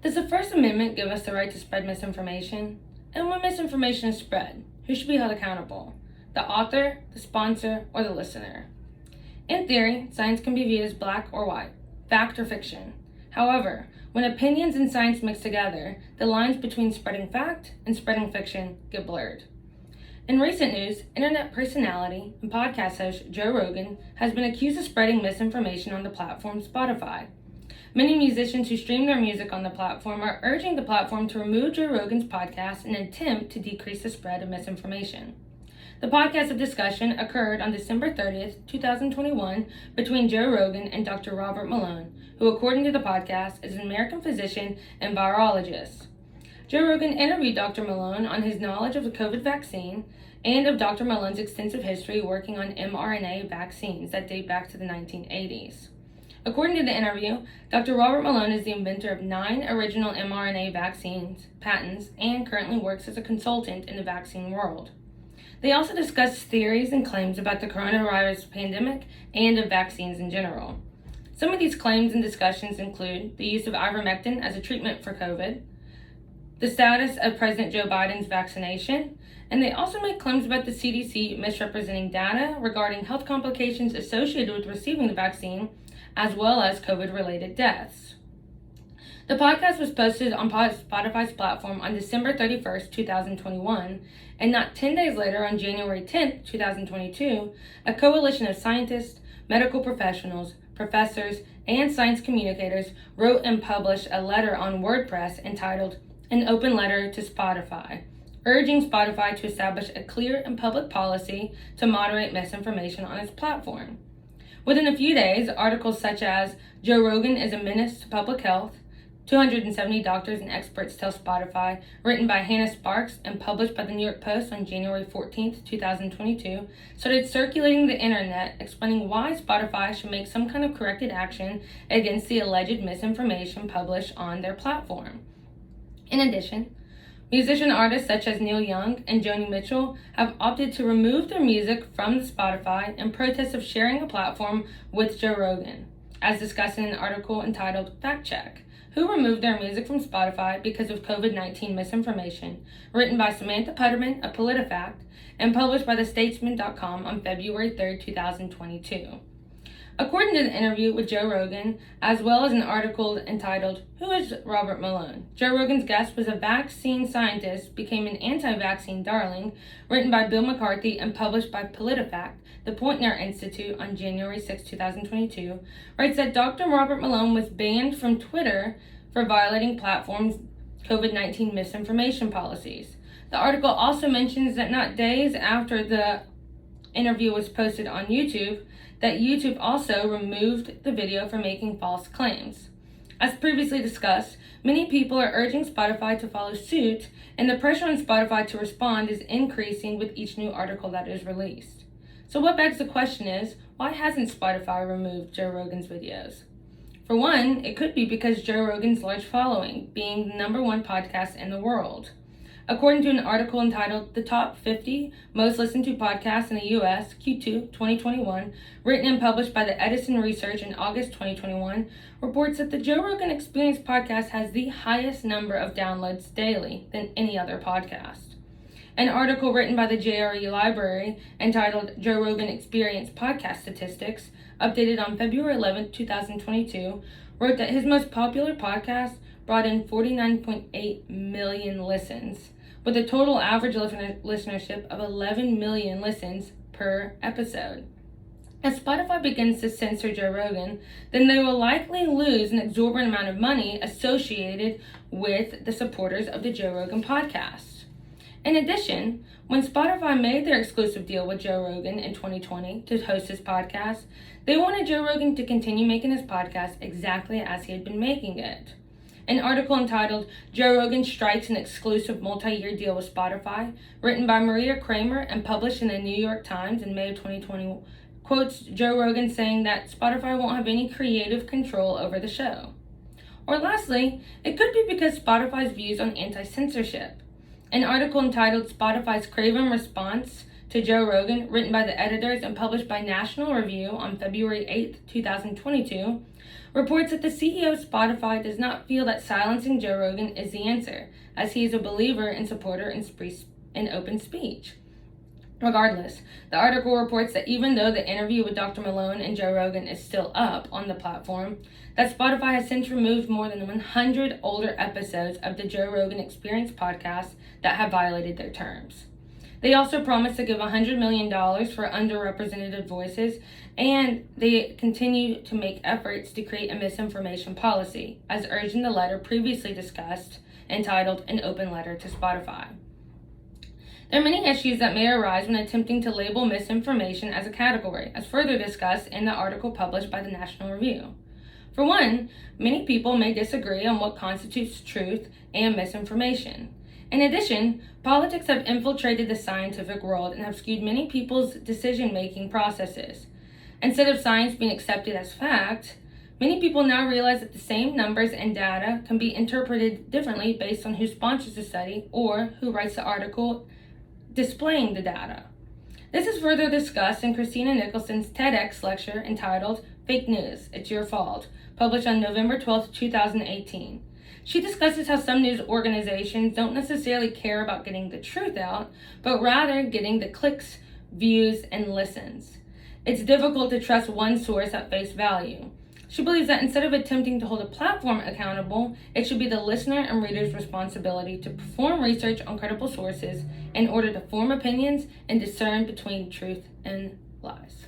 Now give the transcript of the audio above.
Does the First Amendment give us the right to spread misinformation? And when misinformation is spread, who should be held accountable? The author, the sponsor, or the listener? In theory, science can be viewed as black or white, fact or fiction. However, when opinions and science mix together, the lines between spreading fact and spreading fiction get blurred. In recent news, internet personality and podcast host Joe Rogan has been accused of spreading misinformation on the platform Spotify. Many musicians who stream their music on the platform are urging the platform to remove Joe Rogan's podcast in an attempt to decrease the spread of misinformation. The podcast of discussion occurred on December 30th, 2021, between Joe Rogan and Dr. Robert Malone, who, according to the podcast, is an American physician and virologist. Joe Rogan interviewed Dr. Malone on his knowledge of the COVID vaccine and of Dr. Malone's extensive history working on mRNA vaccines that date back to the 1980s. According to the interview, Dr. Robert Malone is the inventor of 9 original mRNA vaccines patents and currently works as a consultant in the vaccine world. They also discussed theories and claims about the coronavirus pandemic and of vaccines in general. Some of these claims and discussions include the use of ivermectin as a treatment for COVID, the status of President Joe Biden's vaccination, and they also make claims about the CDC misrepresenting data regarding health complications associated with receiving the vaccine, as well as COVID-related deaths. The podcast was posted on Spotify's platform on December 31st, 2021, and not 10 days later, on January 10th, 2022, a coalition of scientists, medical professionals, professors, and science communicators wrote and published a letter on WordPress entitled An Open Letter to Spotify, urging Spotify to establish a clear and public policy to moderate misinformation on its platform. Within a few days, articles such as Joe Rogan is a menace to public health, 270 doctors and experts tell Spotify, written by Hannah Sparks and published by the New York Post on January 14, 2022, started circulating the internet explaining why Spotify should make some kind of corrective action against the alleged misinformation published on their platform. In addition, musician artists such as Neil Young and Joni Mitchell have opted to remove their music from the Spotify in protest of sharing a platform with Joe Rogan, as discussed in an article entitled Fact Check, who removed their music from Spotify because of COVID-19 misinformation, written by Samantha Putterman of PolitiFact and published by thestatesman.com on February 3, 2022. According to the interview with Joe Rogan, as well as an article entitled Who is Robert Malone? Joe Rogan's guest was a vaccine scientist, became an anti-vaccine darling, written by Bill McCarthy and published by PolitiFact, the Poynter Institute on January 6, 2022, writes that Dr. Robert Malone was banned from Twitter for violating platform's COVID-19 misinformation policies. The article also mentions that not days after the interview was posted on YouTube, that YouTube also removed the video for making false claims. As previously discussed, many people are urging Spotify to follow suit, and the pressure on Spotify to respond is increasing with each new article that is released. So what begs the question is, why hasn't Spotify removed Joe Rogan's videos? For one, it could be because Joe Rogan's large following, being the #1 podcast in the world. According to an article entitled The Top 50 Most Listened to Podcasts in the U.S. Q2 2021, written and published by the Edison Research in August 2021, reports that the Joe Rogan Experience podcast has the highest number of downloads daily than any other podcast. An article written by the JRE Library entitled Joe Rogan Experience Podcast Statistics, updated on February 11, 2022, wrote that his most popular podcast brought in 49.8 million listens, with a total average listenership of 11 million listens per episode. As Spotify begins to censor Joe Rogan, then they will likely lose an exorbitant amount of money associated with the supporters of the Joe Rogan podcast. In addition, when Spotify made their exclusive deal with Joe Rogan in 2020 to host his podcast, they wanted Joe Rogan to continue making his podcast exactly as he had been making it. An article entitled Joe Rogan Strikes an Exclusive Multi-Year Deal with Spotify, written by Maria Kramer and published in the New York Times in May of 2020, quotes Joe Rogan saying that Spotify won't have any creative control over the show. Or lastly, it could be because Spotify's views on anti-censorship. An article entitled Spotify's Craven Response to Joe Rogan, written by the editors and published by National Review on February 8, 2022, reports that the CEO of Spotify does not feel that silencing Joe Rogan is the answer, as he is a believer and supporter in open speech. Regardless, the article reports that even though the interview with Dr. Malone and Joe Rogan is still up on the platform, that Spotify has since removed more than 100 older episodes of the Joe Rogan Experience podcast that have violated their terms. They also promised to give $100 million for underrepresented voices, and they continue to make efforts to create a misinformation policy, as urged in the letter previously discussed, entitled An Open Letter to Spotify. There are many issues that may arise when attempting to label misinformation as a category, as further discussed in the article published by the National Review. For one, many people may disagree on what constitutes truth and misinformation. In addition, politics have infiltrated the scientific world and have skewed many people's decision-making processes. Instead of science being accepted as fact, many people now realize that the same numbers and data can be interpreted differently based on who sponsors the study or who writes the article displaying the data. This is further discussed in Christina Nicholson's TEDx lecture entitled Fake News, It's Your Fault, published on November 12, 2018. She discusses how some news organizations don't necessarily care about getting the truth out, but rather getting the clicks, views, and listens. It's difficult to trust one source at face value. She believes that instead of attempting to hold a platform accountable, it should be the listener and reader's responsibility to perform research on credible sources in order to form opinions and discern between truth and lies.